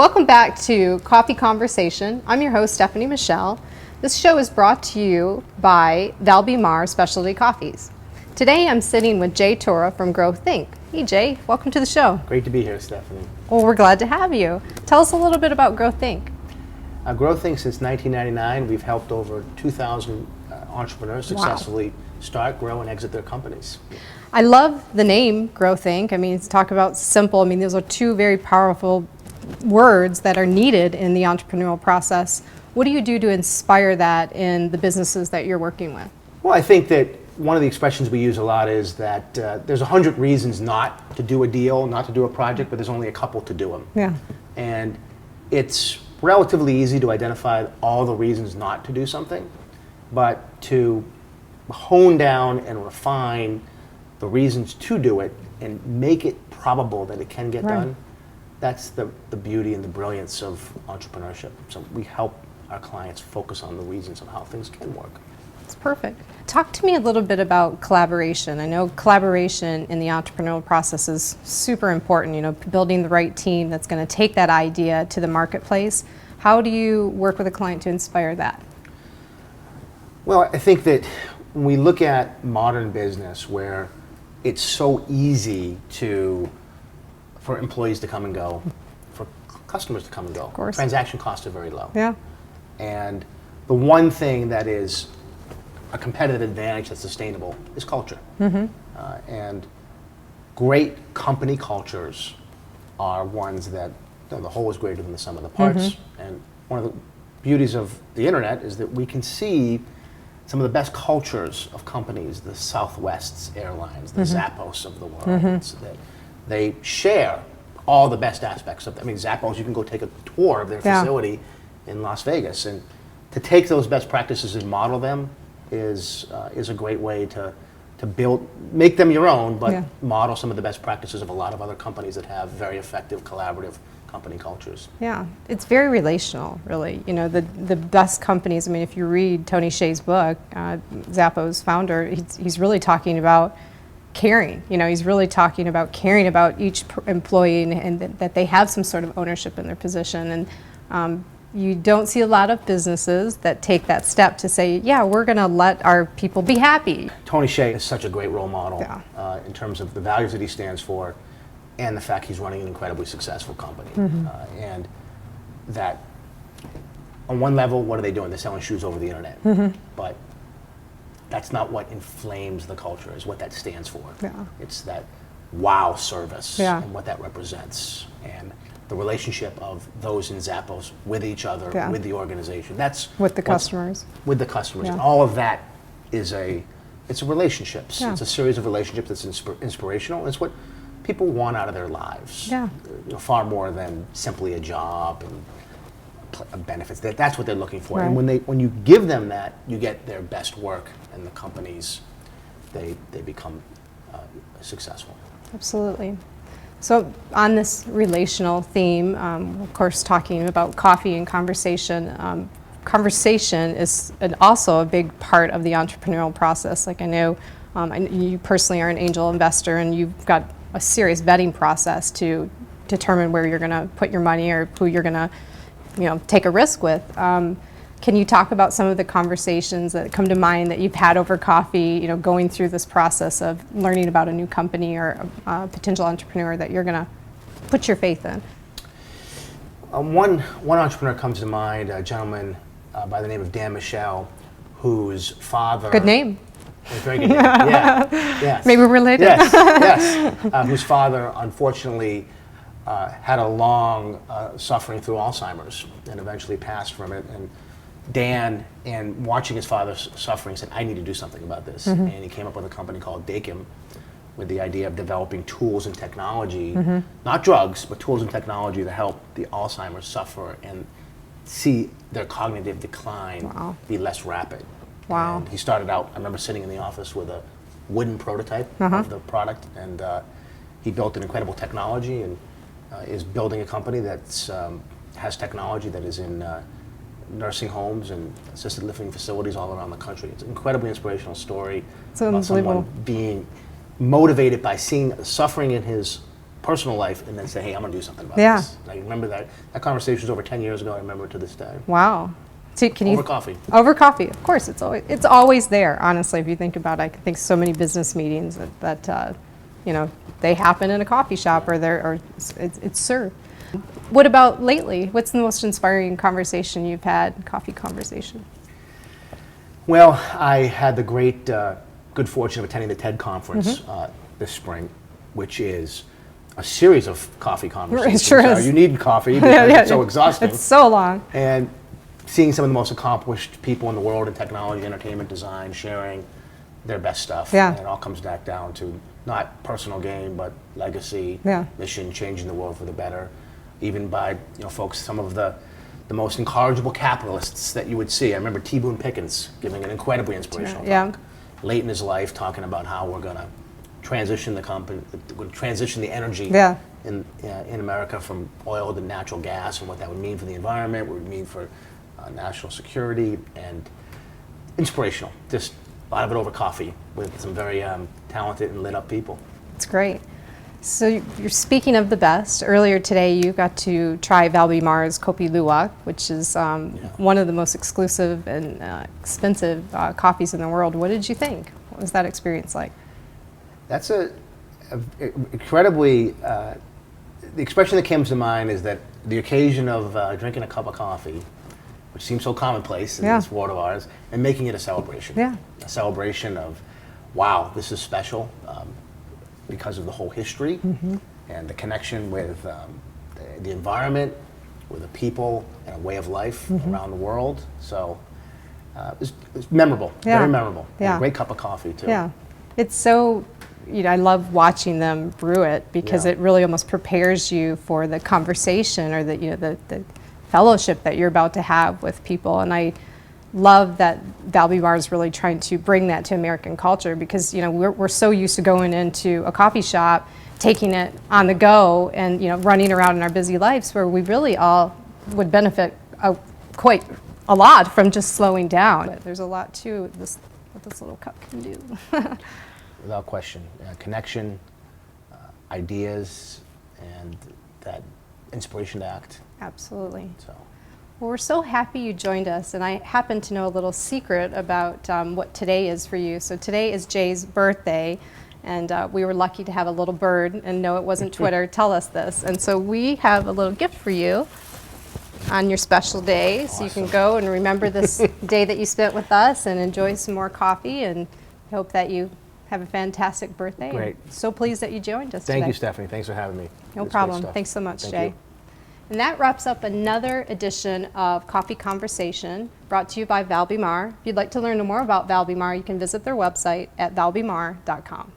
Welcome back to Coffee Conversation. I'm your host, Stephanie Michelle. This show is brought to you by ValBeMar Specialty Coffees. Today I'm sitting with Jay Turo from Growthink. Hey Jay, welcome to the show. Great to be here, Stephanie. Well, we're glad to have you. Tell us a little bit about Growthink. Growthink, since 1999, we've helped over 2,000 entrepreneurs successfully start, grow, and exit their companies. I love the name Growthink. I mean, it's talk about simple. I mean, those are two very powerful words that are needed in the entrepreneurial process. What do you do to inspire that in the businesses that you're working with? Well, I think that one of the expressions we use a lot is that there's 100 reasons not to do a deal, not to do a project, but there's only a couple to do them. Yeah. And it's relatively easy to identify all the reasons not to do something, but to hone down and refine the reasons to do it and make it probable that it can get done, that's the beauty and the brilliance of entrepreneurship. So we help our clients focus on the reasons of how things can work. That's perfect. Talk to me a little bit about collaboration. I know collaboration in the entrepreneurial process is super important, you know, building the right team that's going to take that idea to the marketplace. How do you work with a client to inspire that? Well, I think that when we look at modern business where it's so easy for employees to come and go, for customers to come and go. Of course. Transaction costs are very low. Yeah. And the one thing that is a competitive advantage that's sustainable is culture. Mm-hmm. And great company cultures are ones that, you know, the whole is greater than the sum of the parts. Mm-hmm. And one of the beauties of the internet is that we can see some of the best cultures of companies, the Southwest Airlines, the Zappos of the world, so that they share all the best aspects of them. I mean, Zappos, you can go take a tour of their facility in Las Vegas, and to take those best practices and model them is a great way to make them your own, but model some of the best practices of a lot of other companies that have very effective collaborative company cultures. Yeah, it's very relational, really. You know, the best companies, I mean, if you read Tony Hsieh's book, Zappos founder, he's really talking about caring. You know, he's really talking about caring about each employee and that they have some sort of ownership in their position. And you don't see a lot of businesses that take that step to say, yeah, we're going to let our people be happy. Tony Hsieh is such a great role model in terms of the values that he stands for and the fact he's running an incredibly successful company. And that, on one level, what are they doing? They're selling shoes over the internet. But that's not what inflames the culture, is what that stands for. It's that wow service and what that represents, and the relationship of those in Zappos with each other, with the organization. That's with the customers. With the customers. All of that is it's a relationships. It's a series of relationships that's inspirational. It's what people want out of their lives. You know, far more than simply a job and benefits. That's what they're looking for. And when you give them that, you get their best work, and the companies, they become successful. Absolutely. So on this relational theme, of course, talking about coffee and conversation, conversation is also a big part of the entrepreneurial process. Like I know you personally are an angel investor, and you've got a serious vetting process to determine where you're going to put your money or who you're going to, you know, take a risk with. Can you talk about some of the conversations that come to mind that you've had over coffee, you know, going through this process of learning about a new company or a potential entrepreneur that you're going to put your faith in? One entrepreneur comes to mind, a gentleman by the name of Dan Michel, whose father... Good name. Very good name. Yes. Maybe we're related. Yes. Whose father, unfortunately, had a long suffering through Alzheimer's and eventually passed from it. And Dan, and watching his father suffering, said, I need to do something about this. And he came up with a company called Dakim with the idea of developing tools and technology, not drugs, but tools and technology to help the Alzheimer's suffer and see their cognitive decline be less rapid. And he started out, I remember sitting in the office with a wooden prototype of the product, and he built an incredible technology and is building a company that has technology that is in nursing homes and assisted living facilities all around the country. It's an incredibly inspirational story about someone being motivated by seeing suffering in his personal life and then say, hey, I'm going to do something about Yeah. this. I remember that conversation was over 10 years ago. I remember it to this day. Wow. So can Over coffee. Over coffee, of course. It's always there. Honestly, if you think about it, I can think so many business meetings that you know, they happen in a coffee shop or it's served. What about lately? What's the most inspiring conversation you've had? Coffee conversation. Well, I had the great good fortune of attending the TED conference this spring, which is a series of coffee conversations. It sure is. You need coffee because it's so exhausting. It's so long. And seeing some of the most accomplished people in the world in technology, entertainment, design, sharing their best stuff. Yeah. And it all comes back down to not personal gain, but legacy, Yeah. mission, changing the world for the better. Even by folks, some of the most incorrigible capitalists that you would see. I remember T. Boone Pickens giving an incredibly inspirational talk late in his life, talking about how we're going to transition the company, transition the energy in America from oil to natural gas, and what that would mean for the environment, what it would mean for national security, and inspirational. Just a lot of it over coffee with some very talented and lit up people. It's great. So you're speaking of the best. Earlier today, you got to try ValBeMar's Kopi Luwak, which is one of the most exclusive and expensive coffees in the world. What did you think? What was that experience like? That's a incredibly, the expression that comes to mind is that the occasion of drinking a cup of coffee, which seems so commonplace in this world of ours, and making it a celebration. Yeah. A celebration of, wow, this is special. Because of the whole history and the connection with the environment, with the people, and a way of life around the world. So it's memorable, very memorable. And a great cup of coffee too. Yeah, it's so, I love watching them brew it because it really almost prepares you for the conversation or the fellowship that you're about to have with people. And I love that ValBeMar is really trying to bring that to American culture because we're so used to going into a coffee shop, taking it on the go, and running around in our busy lives, where we really all would benefit quite a lot from just slowing down. But there's a lot to this what this little cup can do. Without question, connection, ideas, and that inspiration to act. Absolutely. So. Well, we're so happy you joined us, and I happen to know a little secret about what today is for you. So today is Jay's birthday, and we were lucky to have a little bird, and no, it wasn't Twitter, tell us this. And so we have a little gift for you on your special day, so you can go and remember this day that you spent with us and enjoy some more coffee, and hope that you have a fantastic birthday. Great. And so pleased that you joined us today. Thank you, Stephanie. Thanks for having me. No It's problem. great stuff. Thanks so much, Thank Jay. you. And that wraps up another edition of Coffee Conversation, brought to you by ValBeMar. If you'd like to learn more about ValBeMar, you can visit their website at valbemar.com.